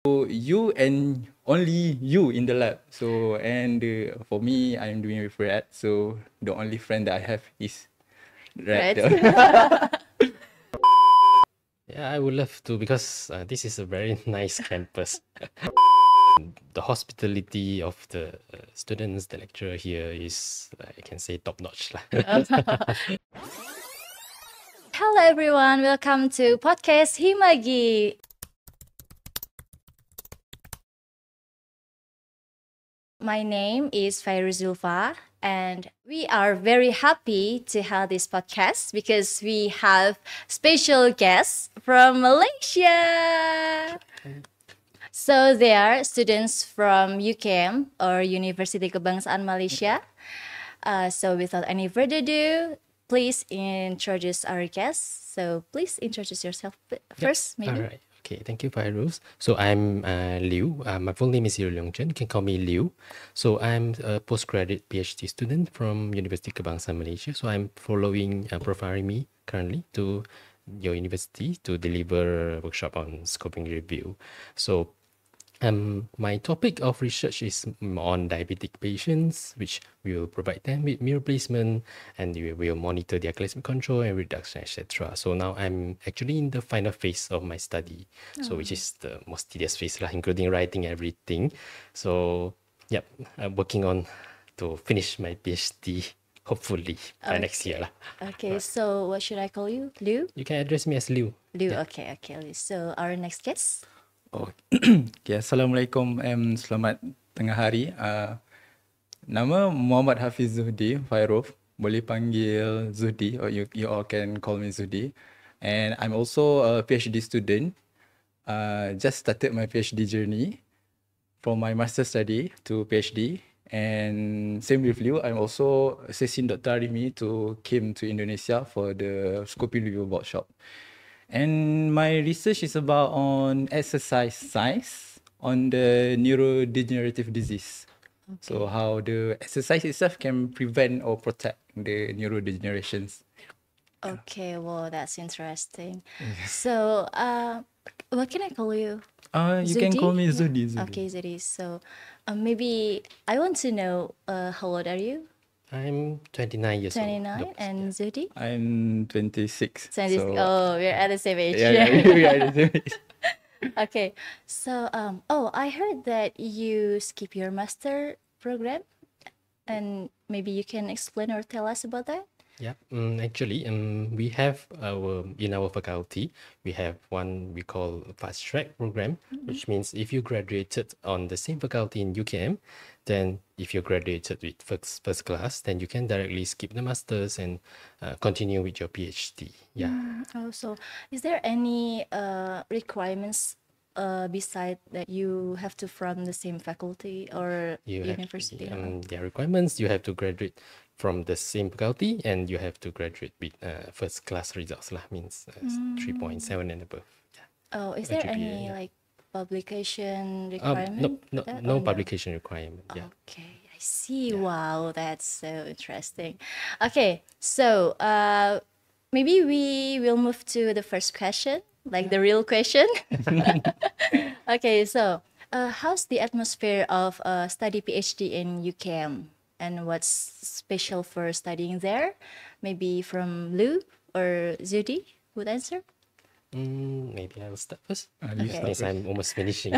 you and only you in the lab. So and for me, I'm doing with Red. So the only friend that I have is Red. Yeah, I would love to because this is a very nice campus. The hospitality of the students, the lecturer here is, I can say, top notch. Hello everyone, welcome to podcast Himagi. My name is Fairof Zulfa, and we are very happy to have this podcast because we have special guests from Malaysia. So they are students from UKM or Universiti Kebangsaan Malaysia. So without any further ado, please introduce our guests. So please introduce yourself first, maybe. All right. Okay, thank you, Fairof. So I'm Lew. My full name is Lew Leong Chen. You can call me Lew. So I'm a postgraduate PhD student from Universiti Kebangsaan Malaysia. So I'm following profiling me currently to your university to deliver a workshop on scoping review. So my topic of research is on diabetic patients, which we will provide them with meal replacement, and we will monitor their glycemic control and reduction, etc. So now I'm actually in the final phase of my study, so which is the most tedious phase, including writing everything. So yep, I'm working on to finish my PhD. Hopefully by next year. Okay, so what should I call you? Lew? You can address me as Lew. Lew, okay. So our next guest? Okay, Assalamualaikum. Selamat tengah hari. Nama Mohd Hafiz Zuhdi Fairof. Boleh panggil Zuhdi, or you all can call me Zuhdi. And I'm also a PhD student. Just started my PhD journey from my master study to PhD. And same with Lew, I'm also assessing Dr. Arimi to came to Indonesia for the scoping review workshop. And my research is about on exercise science on the neurodegenerative disease. Okay. So how the exercise itself can prevent or protect the neurodegenerations. Okay, well, that's interesting. So, what can I call you? You can call me Zuhdi. Okay, Zuhdi. So, maybe I want to know, how old are you? I'm 29 years 29, old. and Zuhdi? I'm 26. 26. So, we're at the same age. Yeah, we are the same age. Okay, so, I heard that you skip your master program, and maybe you can explain or tell us about that? Yeah, actually, we have in our faculty, we have one we call fast track program, which means if you graduated on the same faculty in UKM, then if you graduated with first class, then you can directly skip the masters and continue with your PhD. Yeah. So is there any requirements beside that you have to from the same faculty or university? The requirements, you have to graduate from the same faculty and you have to graduate with first class results, means 3.7 and above. Yeah. Oh, is there any like publication requirement? No publication requirement. Yeah. Okay, I see. Yeah. Wow, that's so interesting. Okay, so maybe we will move to the first question, like the real question. Okay, so how's the atmosphere of study PhD in UKM? And what's special for studying there? Maybe from Lew or Zuhdi would answer? Maybe I'll start first. Okay. I'm almost finishing.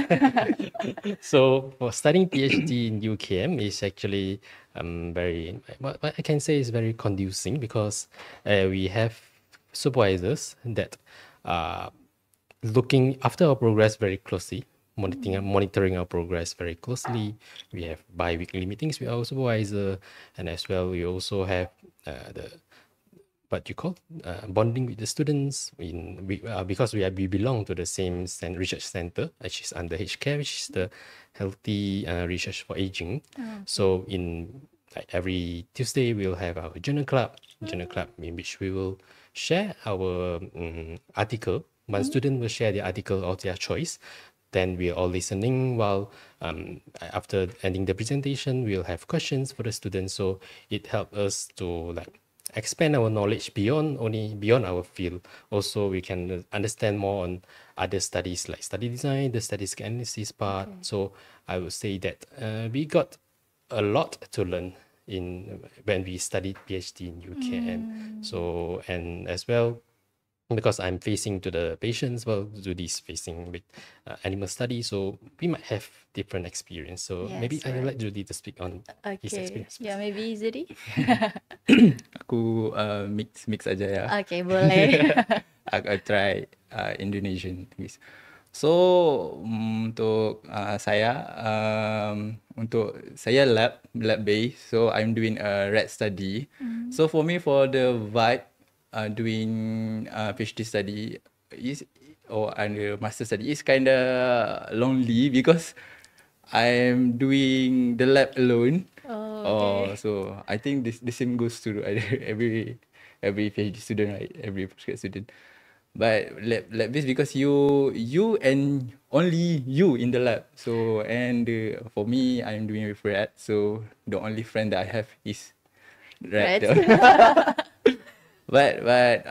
So for studying PhD in UKM is actually very, what I can say is very conducive because we have supervisors that are looking after our progress very closely, monitoring our progress very closely. We have bi-weekly meetings with our supervisor, and as well we also have bonding with the students because we belong to the same research center, which is under HCare, which is the Healthy Research for Aging. So in every Tuesday we'll have our journal club in which we will share our article. One student will share the article of their choice. Then we're all listening while after ending the presentation, we'll have questions for the students. So it helps us to expand our knowledge beyond our field. Also, we can understand more on other studies like study design, the statistical analysis part. So I would say that we got a lot to learn in when we studied PhD in UKM. So and as well, because I'm facing to the patients, well, Zudi's facing with animal study, so we might have different experience. So maybe Yes, I would right. like Zudi to speak on his Okay. experience. Yeah, maybe Zudi. Aku mix aja ya. Okay, boleh. I try Indonesian please. So untuk saya lab based, so I'm doing a rat study. So for me, for the vibe doing PhD study is or under master study is kind of lonely because I'm doing the lab alone. Oh, okay. So I think the same goes to every PhD student, right? Every postgrad student. But lab based because you and only you in the lab. So and for me, I'm doing with rat. So the only friend that I have is rat. Right. But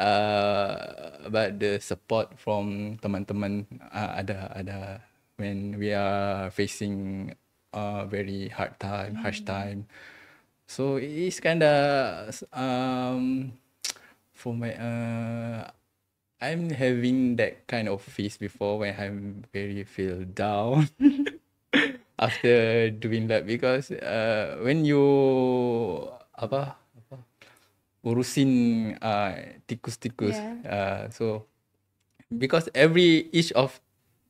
the support from teman-teman ada when we are facing very harsh time. So it's kind of for my I'm having that kind of phase before when I'm very feel down after doing that because when you apa urusin tikus-tikus so because each of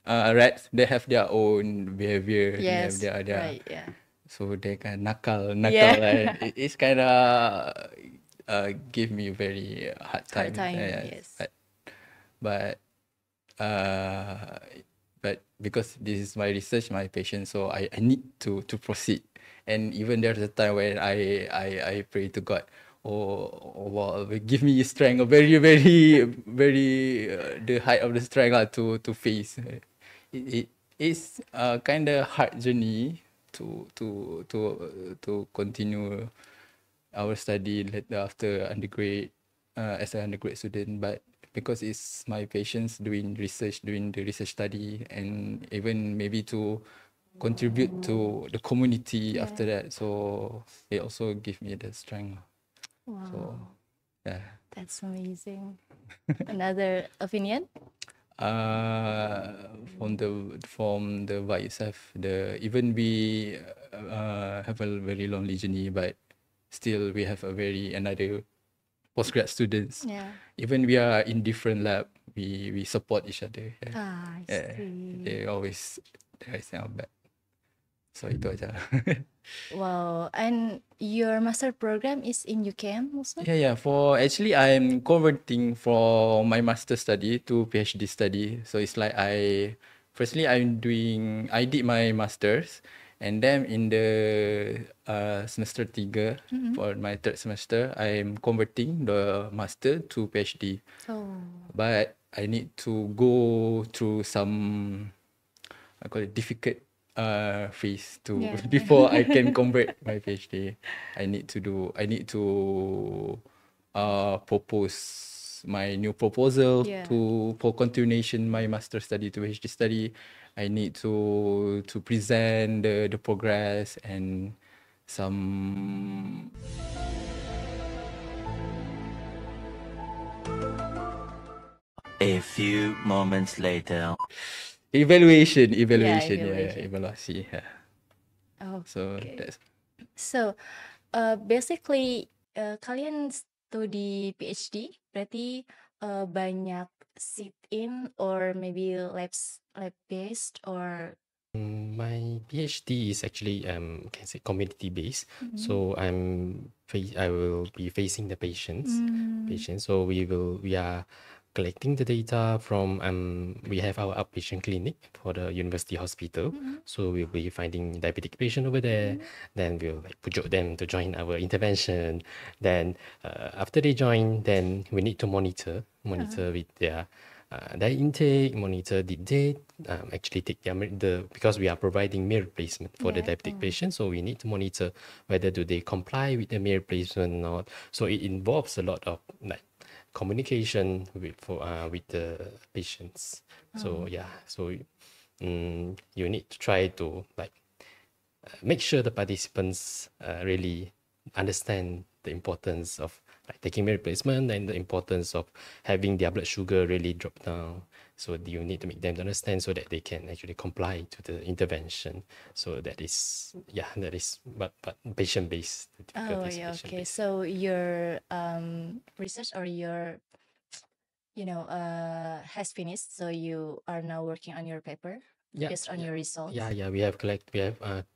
rats they have their own behavior, Yes. they have their Right. Yeah. so they can nakal Yeah. right? It's kind of give me very hard time. Hard time. Yes. But because this is my research, my passion, so I need to proceed. And even there's a time when I pray to God, oh Allah, give me strength, very the height of the strength to face. It is a kind of hard journey to continue our study later after undergrad as an undergrad student, but because it's my patience doing the research study and even maybe to contribute to the community after that, so it also give me the strength. Wow. So yeah, That's amazing. Another opinion? From the vibe itself, even we have a very lonely journey, but still we have another postgrad students. Yeah. Even we are in different lab, we support each other. I see. They always our back. So itu aja. Wow. And your master program is in UKM also? Yeah. For actually, I'm converting from my master study to PhD study. So it's like I did my masters, and then in the semester 3 for my third semester, I'm converting the master to PhD. Oh. But I need to go through some I call it difficult phase before I can convert my PhD. I need to propose my new proposal for continuation my master study to PhD study. I need to present the progress and some A few moments later. evaluation. Evaluation. Evaluasi. Yeah. Oh. So Okay. that's So, basically, kalian studi PhD, berarti banyak sit-in or maybe lab based or My PhD is actually can say community based. So I will be facing the patients. So we are collecting the data from we have our outpatient clinic for the university hospital. So we'll be finding diabetic patient over there. Then we'll pujuk them to join our intervention. Then after they join, then we need to monitor with their their intake, monitor did they actually take because we are providing meal replacement for the Yeah. diabetic patients, so we need to monitor whether do they comply with the meal replacement or not. So it involves a lot of like communication with the patients. So you need to try to like make sure the participants really understand the importance of like taking meal replacement and the importance of having their blood sugar really drop down. So you need to make them understand so that they can actually comply to the intervention. So that is but patient based. Oh, yeah. Okay. So your research or your has finished. So you are now working on your paper based on your results. We have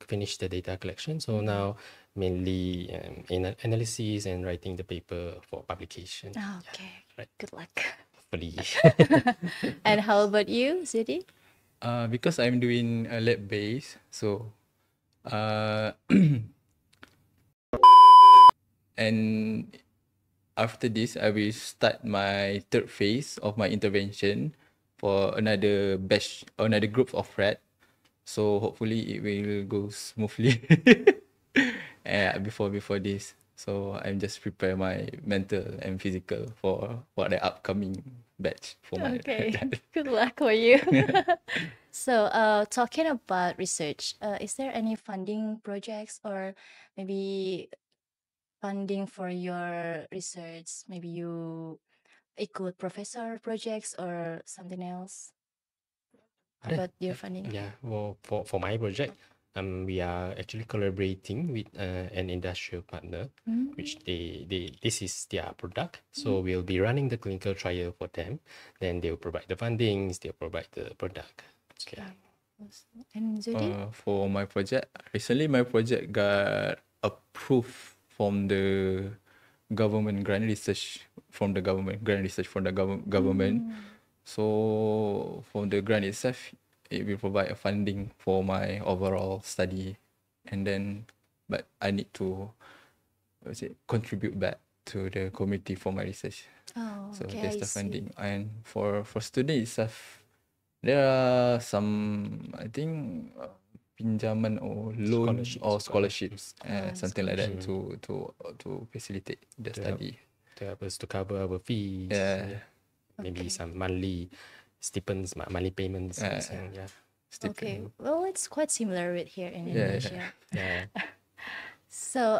finished the data collection. So now mainly in analysis and writing the paper for publication. Okay. Right. Good luck. Hopefully. And how about you, Zuhdi? Because I'm doing a lab base, so and after this I will start my third phase of my intervention for another batch or another group of rat. So hopefully it will go smoothly before this. So I'm just prepare my mental and physical for the upcoming batch for my Okay. Good luck for you. So, talking about research, is there any funding projects or maybe funding for your research? Maybe you include professor projects or something else about your funding? Yeah, well, for my project, we are actually collaborating with an industrial partner, which this is their product. So we'll be running the clinical trial for them. Then they'll provide the fundings, they'll provide the product. So, yeah. And Zuhdi? For my project, recently my project got approved from the government grant research from the government. So for the grant itself, it will provide a funding for my overall study, and then but I need to contribute back to the community for my research. Oh, So okay, that's I the see. funding. And for student itself, there are some, I think, pinjaman or loan or scholarships, something like that to facilitate the study. To help us to cover our fees. Yeah. Maybe Okay. some monthly stipends, monthly payments. Yeah. Okay, well, it's quite similar with here in Indonesia. Yeah. So,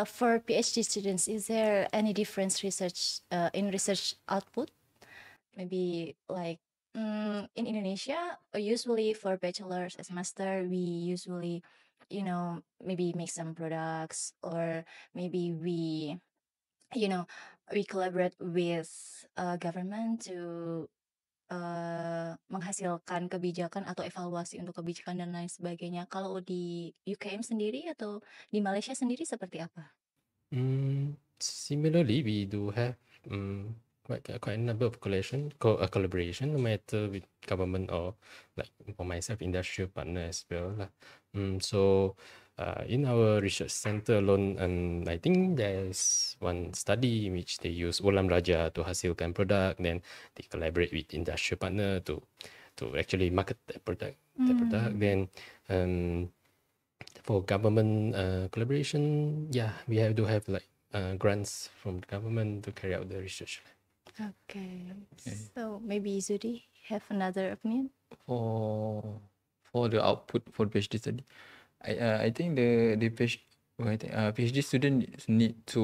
for PhD students, is there any difference in research output? Maybe like in Indonesia, usually for bachelor's as master, we usually, maybe make some products or maybe we collaborate with government to menghasilkan kebijakan atau evaluasi untuk kebijakan dan lain sebagainya. Kalau di UKM sendiri atau di Malaysia sendiri seperti apa? Similarly, we do have quite a number of collaboration, no matter with government or like for myself, industrial partner as well lah. So in our research center alone, I think there's one study in which they use ulam raja to hasilkan product, then they collaborate with industrial partner to actually market that product. Then for government collaboration, we have to have like grants from the government to carry out the research. Okay. So maybe Zuhdi have another opinion? For the output for PhD study, I think the PhD students need to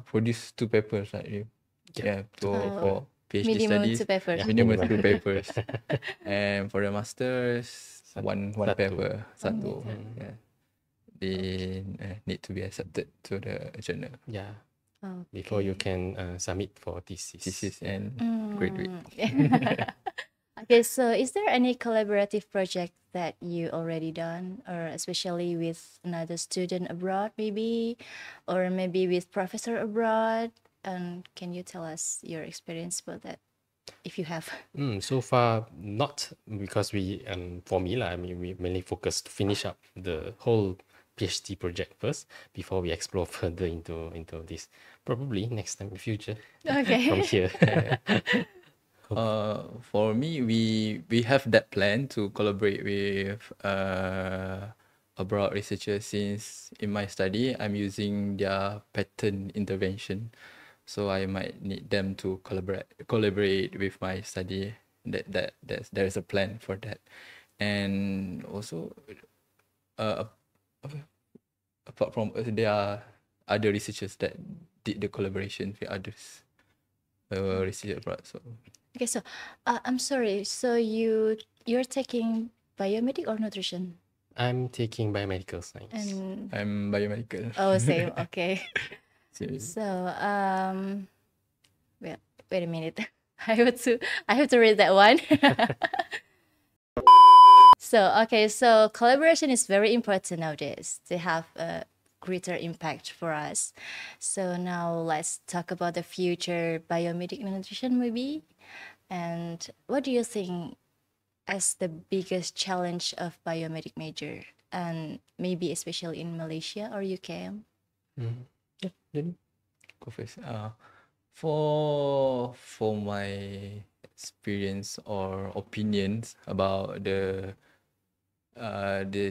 produce 2 papers, right? For PhD Minimum studies, 2 papers. minimum 2 papers. And for the masters, one paper, satu. Yeah. They need to be accepted to the journal. Yeah. Before you can submit for thesis and graduate. Okay, so is there any collaborative project that you already done, or especially with another student abroad, maybe, or maybe with professor abroad? And can you tell us your experience about that, if you have? So far, not, because we for me lah. I mean, we mainly focus to finish up the whole PhD project first before we explore further into this. Probably next time in future Okay. from here. For me, we have that plan to collaborate with abroad researchers, since in my study I'm using their pattern intervention, so I might need them to collaborate with my study. There's a plan for that, and also uh, apart from us, there are other researchers that did the collaboration with others research abroad. So Okay, so I'm sorry. So you're taking biomedic or nutrition? I'm taking biomedical science. And I'm biomedical. oh, same. Okay. Serious. So wait a minute. I have to read that one. So collaboration is very important nowadays to have a greater impact for us. So now let's talk about the future biomedic nutrition maybe. And what do you think as the biggest challenge of biomedic major, and maybe especially in Malaysia or UK? Yeah, then Go first. For my experience or opinions about the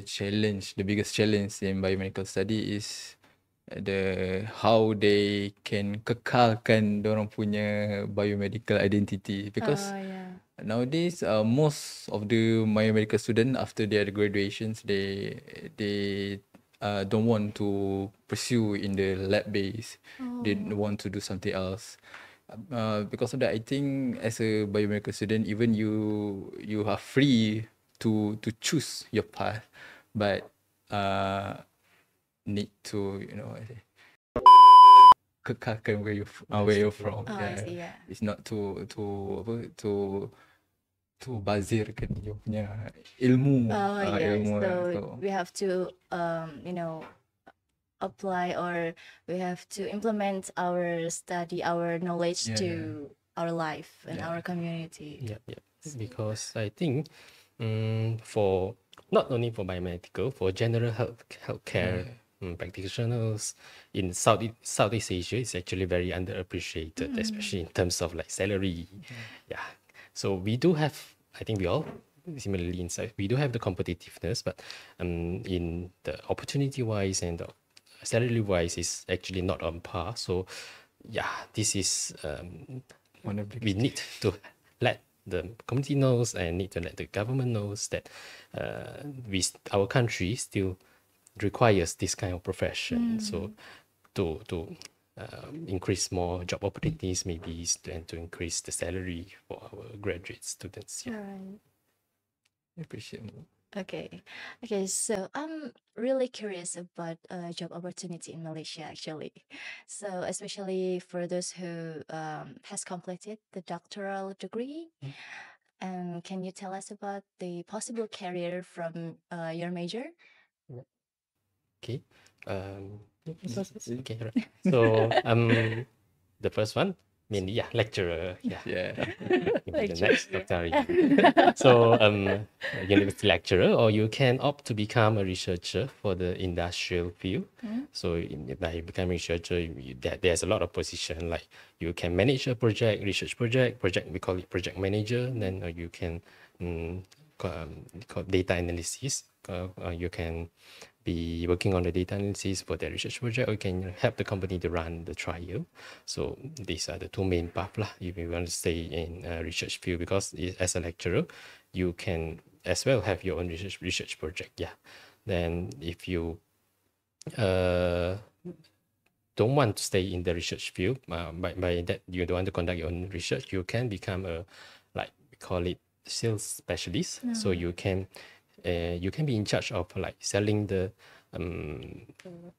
challenge, the biggest challenge in biomedical study is how they can kekalkan dorang punya biomedical identity, because Yeah. nowadays most of the biomedical student after their graduations, they don't want to pursue in the lab base. They want to do something else. Because of that, I think as a biomedical student, even you are free to choose your path, but need to kekalkan where you're from. Oh, I see. Yeah. It's not to bazirkan you punya ilmu. Oh, yeah. Ilmu. So we have to apply, or we have to implement our study, our knowledge Yeah, to our life and Yeah. our community. yeah. Because I think for not only for biomedical, for general healthcare practitioners in Southeast Asia is actually very underappreciated, especially in terms of like salary. Yeah. So we do have, I think we all similarly inside, we do have the competitiveness, but in the opportunity wise and the salary wise is actually not on par. So yeah, this is One of the we need to let the community knows and need to let the government knows that our country still requires this kind of profession. So to increase more job opportunities maybe and to increase the salary for our graduate students. Yeah. Right. I appreciate more. Okay. So I'm really curious about job opportunity in Malaysia actually. So especially for those who has completed the doctoral degree. And can you tell us about the possible career from your major? Okay. Okay. Right. So the first one mainly lecturer. Yeah. The next doctor. So university lecturer, or you can opt to become a researcher for the industrial field. So by becoming researcher, there's a lot of position, like you can manage a research project, we call it project manager. Then you can call data analysis. You can be working on the data analysis for the research project, or you can help the company to run the trial. So these are the two main paths lah, if you want to stay in research field, because as a lecturer, you can as well have your own research project. Yeah. Then if you don't want to stay in the research field, by that you don't want to conduct your own research, you can become a, like we call it, sales specialist. So you can be in charge of like selling the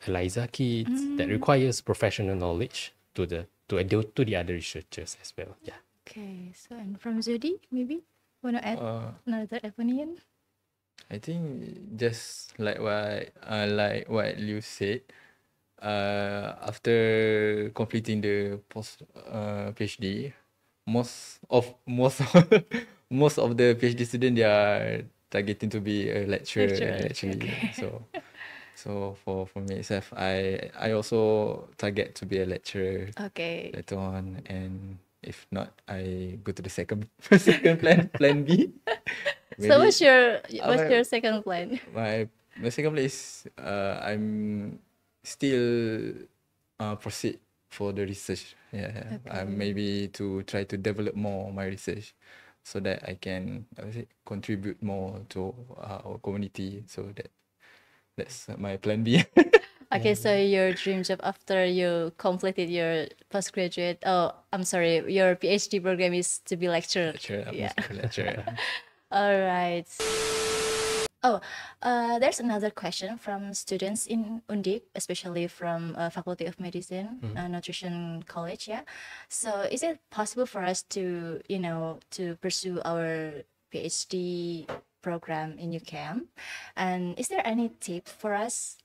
ELISA kits that requires professional knowledge to the other researchers as well. Yeah. Okay. So and from Zuhdi, maybe wanna add another opinion? I think just like what Liu said, after completing the PhD, most of the PhD students, they are targeting to be a lecturer. Lecturer, Actually. okay. So So for myself, I also target to be a lecturer Okay. later on, and if not, I go to the second second plan B. So Maybe what's my your second plan? my second plan is I'm still proceed for the research. Yeah, Okay. maybe to try to develop more my research so that I can contribute more to our community. So that's my plan B. Okay, so your dream job after you completed your postgraduate, oh, I'm sorry, your PhD program is to be lecturer. Lecturer, Yeah. lecturer. All right. Oh, there's another question from students in Undip, especially from Faculty of Medicine, Nutrition College. Yeah. So, is it possible for us to, to pursue our PhD program in UCAM? And is there any tip for us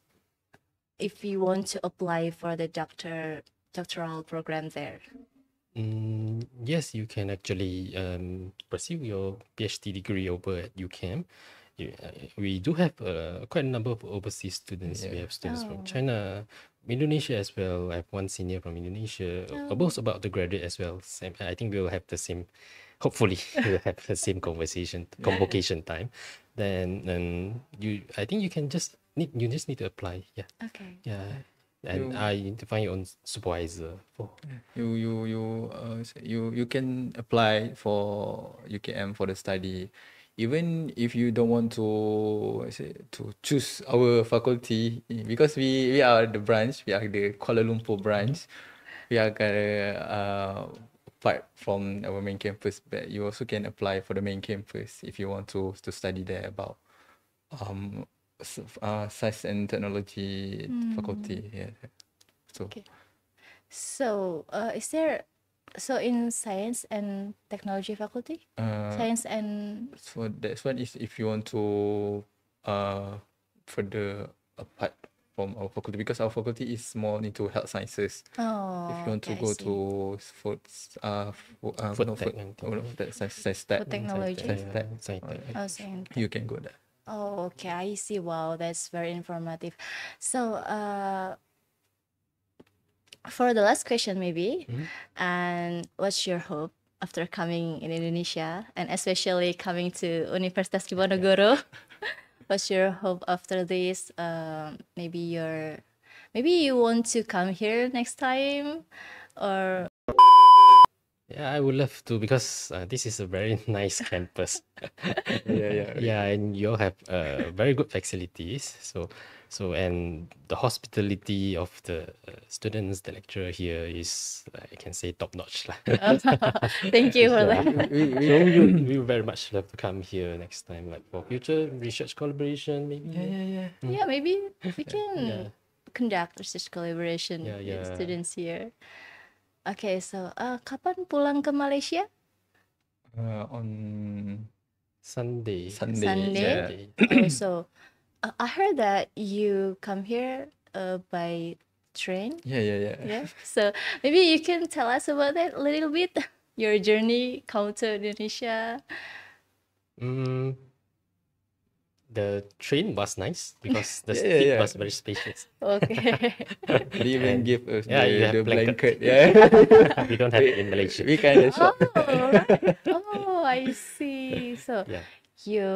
if we want to apply for the doctoral program there? Yes, you can actually pursue your PhD degree over at UCAM. We do have quite a number of overseas students. We have students from China, Indonesia as well. I have one senior from Indonesia. Both about to graduate as well. Same, I think we'll have the same. Hopefully, we'll have the same convocation time. Then I think you just need to apply. Yeah. Okay. Yeah. And I find your own supervisor for. You can apply for UKM for the study, even if you don't want to choose our faculty, because we are the branch, we are the Kuala Lumpur branch, we are apart from our main campus, but you also can apply for the main campus if you want to study there about science and technology faculty. Yeah. So. Okay. So, in science and technology faculty? Science and... So that's one is if you want to further apart from our faculty, because our faculty is more into health sciences. Oh, If you want to okay, I go see. to food science tech, Food technology. science tech, Science tech. Oh, science. you can go there. Oh, okay, I see. Wow, that's very informative. So, for the last question, maybe, and what's your hope after coming in Indonesia, and especially coming to Universitas Diponegoro? What's your hope after this? Maybe you want to come here next time, or Yeah, I would love to, because this is a very nice campus. Yeah, and you all have very good facilities. And the hospitality of the students, the lecturer here is, I can say, top notch lah. thank you for that. We would very much love to come here next time, like for future research collaboration, maybe. Yeah, maybe we can conduct research collaboration Yeah, with yeah. students here. Okay, so kapan pulang ke Malaysia? On Sunday. Sunday. Yeah. Oh, so I heard that you come here by train. Yeah. Yeah. So maybe you can tell us about that a little bit. Your journey come to Indonesia. The train was nice because the Yeah, seat yeah. was very spacious. Okay. They even give us Yeah, you have the blanket. blanket. Yeah. We don't have it in Malaysia. We kind of Oh, shocked. right. Oh, I see. So Yeah. you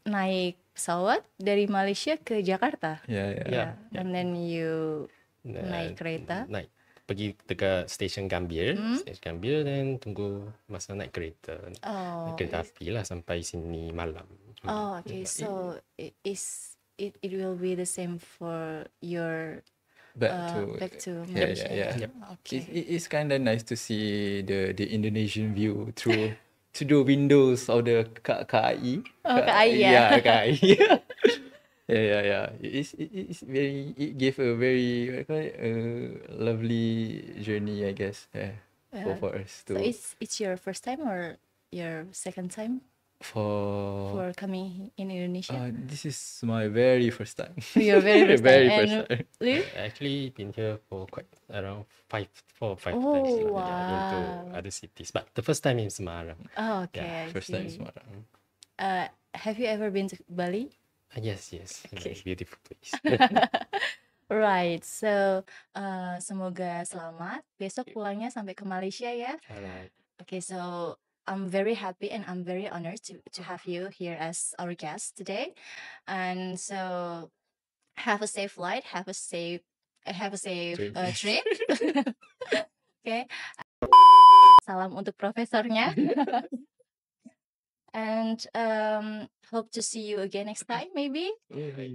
naik pesawat dari Malaysia ke Jakarta. Yeah. Yeah. And then you naik kereta. Pergi dekat stesen Gambir, dan tunggu masa naik kereta. Oh, Naik kereta api lah sampai sini malam. Oh, okay. So it will be the same for your back to Malaysia. Yeah. Yep. Okay. It's kind of nice to see the Indonesian view through windows of the KAI. Oh, KAI, yeah. Yeah, KAI. Yeah. It's very. It gave a very lovely journey, I guess. Yeah. For us to. So it's your first time or your second time for coming in Indonesia? This is my very first time. Your very first time. Very And first time. Lew? I actually been here for quite around 4 or 5 Oh, times. Yeah, wow. into other cities, but the first time in Semarang. Oh, okay. Yeah, I First see. time Semarang. Have you ever been to Bali? Yes, yes. Okay. Beautiful place. Right, so semoga selamat. Besok pulangnya sampai ke Malaysia ya. Alright. Okay, so I'm very happy and I'm very honored to have you here as our guest today. And so have a safe flight, have a safe trip. Okay. Salam untuk profesornya. And hope to see you again next time maybe.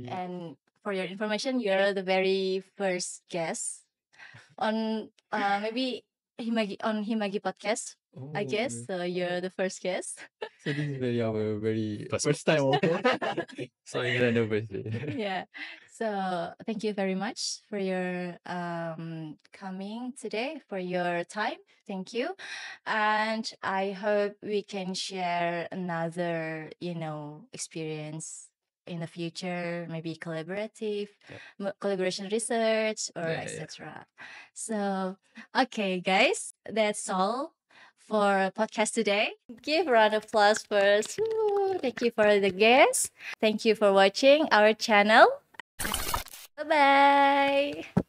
And for your information, you're the very first guest on maybe Himagi podcast. I guess so. You're the first guest. So this is our very First first time also. So I get nervous. Yeah. So thank you very much for your coming today, for your time. Thank you. And I hope we can share another, experience in the future, maybe collaborative, collaboration research or Yeah, yeah. etc. So, okay, guys, that's all for podcast today. Give a round of applause first. Woo, thank you for the guests. Thank you for watching our channel. Bye bye.